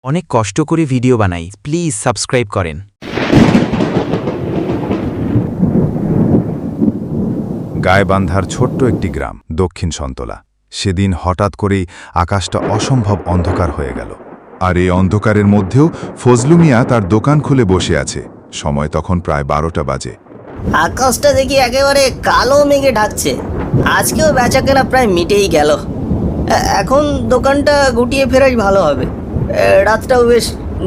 অনেক কষ্ট করে ভিডিও বানাই, প্লিজ সাবস্ক্রাইব করেন। গায়েবান্ধার ছোট্ট একটি গ্রাম দক্ষিণ সন্তলা। সেদিন হঠাৎ করেই আকাশটা অসম্ভব অন্ধকার হয়ে গেল। আর এই অন্ধকারের মধ্যেও ফজলু মিয়া তার দোকান খুলে বসে আছে। সময় তখন প্রায় 12টা বাজে। আকাশটা দেখি একেবারে কালো মেঘে ঢাকছে। আজকেও বেচাকেনা প্রায় মিটেই গেল। এখন দোকানটা গুটিয়ে ফেরাই ভালো হবে। রাতটাও বেশ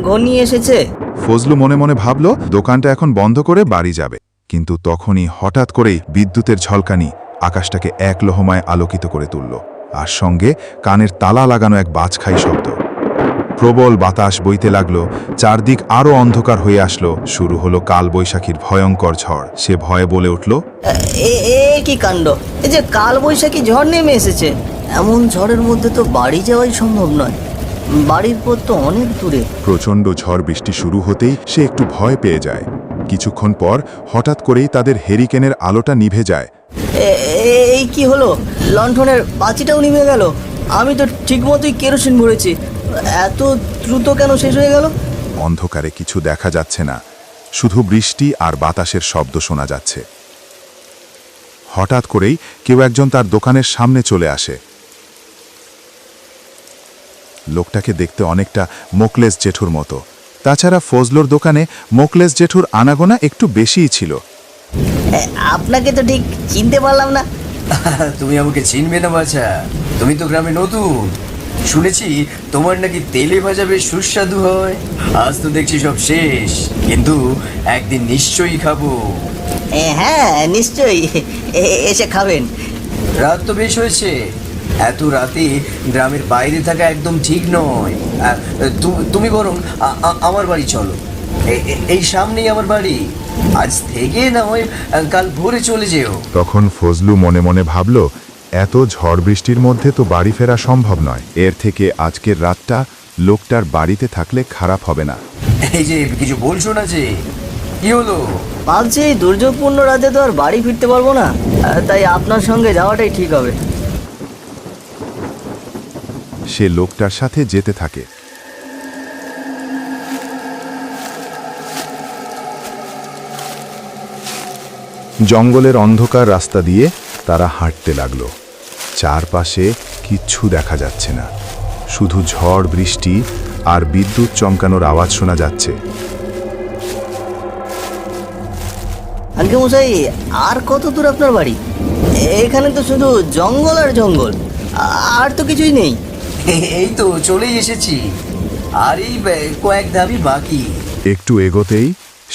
ঘনিয়ে এসেছে। ফজলু মনে মনে ভাবল দোকানটা এখন বন্ধ করে বাড়ি যাবে। কিন্তু তখনই হঠাৎ করেই বিদ্যুতের ঝলকানি আকাশটাকে এক লহমায় আলোকিত করে তুলল। আর সঙ্গে কানের তালা লাগানো এক বাজখাই শব্দ। প্রবল বাতাস বইতে লাগলো, চারদিক আরো অন্ধকার হয়ে আসলো। শুরু হলো কাল বৈশাখীর ভয়ঙ্কর ঝড়। সে ভয়ে বলে উঠল, কি কাণ্ড! এই যে কাল বৈশাখী ঝড় নেমে এসেছে। এমন ঝড়ের মধ্যে তো বাড়ি যাওয়াই সম্ভব নয়। বাড়ির পর তো অনেক দূরে। প্রচণ্ড ঝড় বৃষ্টি শুরু হতেই সে একটু ভয় পেয়ে যায়। কিছুক্ষণ পর হঠাৎ করেই তাদের হেরিকেনের আলোটা নিভে যায়। এই কি হলো? লণ্ঠনের বাতিটাও নিভে গেল। আমি তো ঠিক মতোই কেরোসিন ভরেছি, এত দ্রুত কেন শেষ হয়ে গেল? অন্ধকারে কিছু দেখা যাচ্ছে না, শুধু বৃষ্টি আর বাতাসের শব্দ শোনা যাচ্ছে। হঠাৎ করেই কেউ একজন তার দোকানের সামনে চলে আসে। লোকটাকে দেখতে অনেকটা মোকলেস জেঠুর মতো। তাছাড়া ফজলুর দোকানে মোকলেস জেঠুর আনাগোনা একটু বেশিই ছিল। আপনাকে তো ঠিক চিনতে পারলাম না। তুমি আমাকে চিনবে না বাছা? তুমি তো গ্রামে নতুন। শুনেছি তোমার নাকি তেলে ভাজা বেশ সুস্বাদু হয়। আজ তো দেখছি সব শেষ, কিন্তু একদিন নিশ্চয়ই খাবো। হ্যাঁ, নিশ্চয়ই এসে খাবেন। রাত তো বেশ হয়েছে। এত রাতে গ্রামের বাইরে থাকা একদম ঠিক নয়। তুমি বরং আমার বাড়ি চলো। এই সামনেই আমার বাড়ি। আজ থেকে না হয় কাল ভোরে চলে যেও। তখন ফজলু মনে মনে ভাবল, এত ঝড় বৃষ্টির মধ্যে তো বাড়ি ফেরা সম্ভব নয়। এর থেকে আজকের রাতটা লোকটার বাড়িতে থাকলে খারাপ হবে না। এই যে কিছু বলছো না যে, কি হলো? ভাবছি দুর্যোগপূর্ণ রাতে তো আর বাড়ি ফিরতে পারবো না, তাই আপনার সঙ্গে যাওয়াটাই ঠিক হবে। সে লোকটার সাথে যেতে থাকে। জঙ্গলের অন্ধকার রাস্তা দিয়ে তারা হাঁটতে লাগলো। চারপাশে কিচ্ছু দেখা যাচ্ছে না, শুধু ঝড় বৃষ্টি আর বিদ্যুৎ চমকানোর আওয়াজ শোনা যাচ্ছে। আগে মশাই, আর কত দূর আপনার বাড়ি? এখানে তো শুধু জঙ্গল আর জঙ্গল, আর তো কিছুই নেই। এই তো চলেই এসেছি, আর এই কয়েক ধাপই বাকি। একটু এগোতেই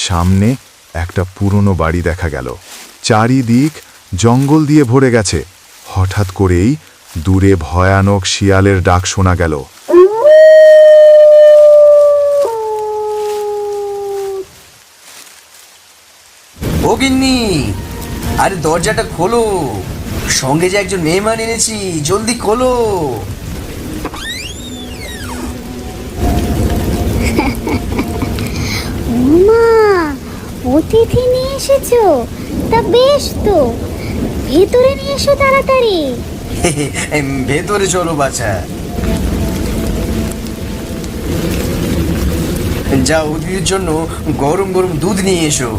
সামনে একটা পুরনো বাড়ি দেখা গেল। চারিদিক জঙ্গল দিয়ে ভরে গেছে। হঠাৎ করেই দূরে ভয়ানক শিয়ালের ডাক শোনা গেল। ও গিন্নি, আরে দরজাটা খোলো। সঙ্গে যে একজন মেহমান এনেছি, জলদি খোলো। মা, অতিথি নিয়ে এসেছো? তা বেশ তো, ভেতরে নিয়ে এসো তাড়াতাড়ি। ভেতরে চলো বাছা। যাও, অতিথির জন্য গরম গরম দুধ নিয়ে এসো।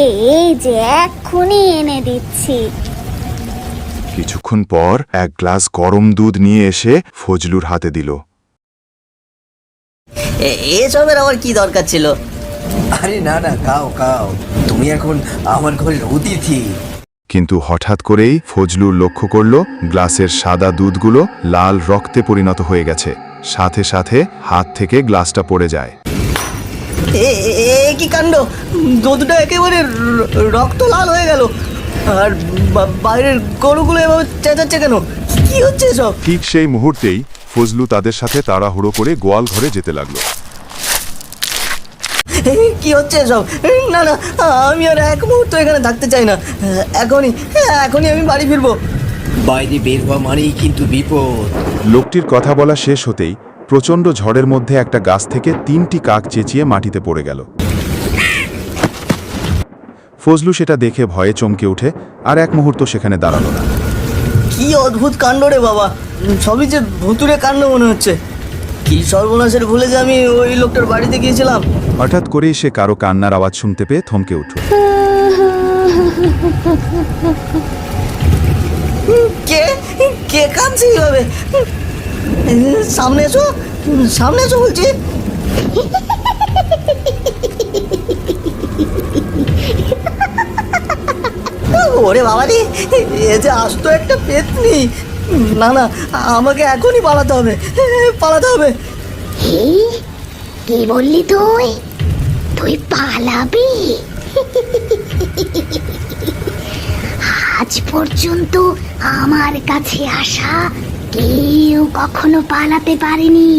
এই যে এক্ষুনি এনে দিচ্ছি। কিছুক্ষণ পর এক গ্লাস গরম দুধ নিয়ে এসে ফজলুর হাতে দিল। এসবের আবার কি দরকার ছিল? আরে না না, খাও খাও, তুমি এখন আমার ঘরের অতিথি। কিন্তু হঠাৎ করেই ফজলুর লক্ষ্য করল গ্লাসের সাদা দুধগুলো লাল রক্তে পরিণত হয়ে গেছে। সাথে সাথে হাত থেকে গ্লাসটা পড়ে যায়। কি কাণ্ড! দুধটা একেবারে রক্ত লাল হয়ে গেল। আর বাইরের গরুগুলো এভাবে চেঁচাচ্ছে কেন? কি হচ্ছে সব? ঠিক সেই মুহূর্তেই ফজলু তাদের সাথে তাড়াহুড়ো করে গোয়াল ঘরে যেতে লাগলো। কি হচ্ছে সব? না না, আমি আর এক মুহূর্ত এখানে থাকতে চাই না। এখনই আমি বাড়ি ফিরবো। বাইরে বের হওয়া মানেই কিন্তু বিপদ। লোকটির কথা বলা শেষ হতেই প্রচণ্ড ঝড়ের মধ্যে একটা গাছ থেকে 3টি কাক চেঁচিয়ে মাটিতে পড়ে গেল। ফজলু সেটা দেখে ভয়ে চমকে উঠে আর এক মুহূর্ত সেখানে দাঁড়ালো না। কি অদ্ভুত কাণ্ড রে বাবা! সবই যে ভুতুরে কাণ্ড মনে হচ্ছে। কি সর্বনাশের ভুলে যে আমি ওই লোকটার বাড়িতে গিয়েছিলাম। হঠাৎ করেই সে কারো কান্নার আওয়াজ শুনতে পেয়ে থমকে উঠল। কে কে কাঁদছে এইভাবে? সামনে এসো, সামনে এসো বলছি। ওরে বাবা রে, এ যে আস্ত একটা পেতনি। না না, আমাকে এখনই পালাতে হবে, পালাতে হবে। কি বললি তুই? তুই পালাবি? আজ পর্যন্ত আমার কাছে আসা কেউ কখনো পালাতে পারেনি।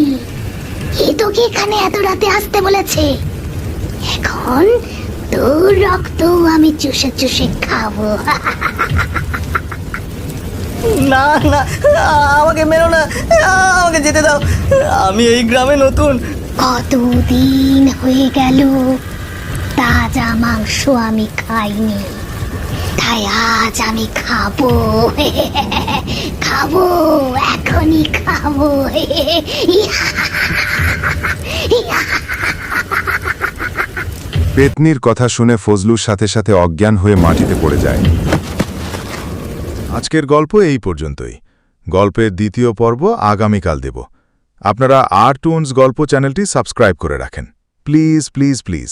এ তোকে এখানে এত রাতে আসতে বলেছে। এখন তোর রক্ত আমি চুষে চুষে খাবো। না না, আমাকে মেরো না, আমাকে যেতে দাও। আমি এই গ্রামে নতুন। কতদিন হয়ে গেল তাজা মাংস আমি খাইনি, তাই আজ আমি খাবো। খাবো, এখনই খাবো। পেতনির কথা শুনে ফজলুর সাথে সাথে অজ্ঞান হয়ে মাটিতে পড়ে যায়। আজকের গল্প এই পর্যন্তই। গল্পের দ্বিতীয় পর্ব আগামীকাল দেব। আপনারা আর্টুনস গল্প চ্যানেলটি সাবস্ক্রাইব করে রাখেন। Please please please.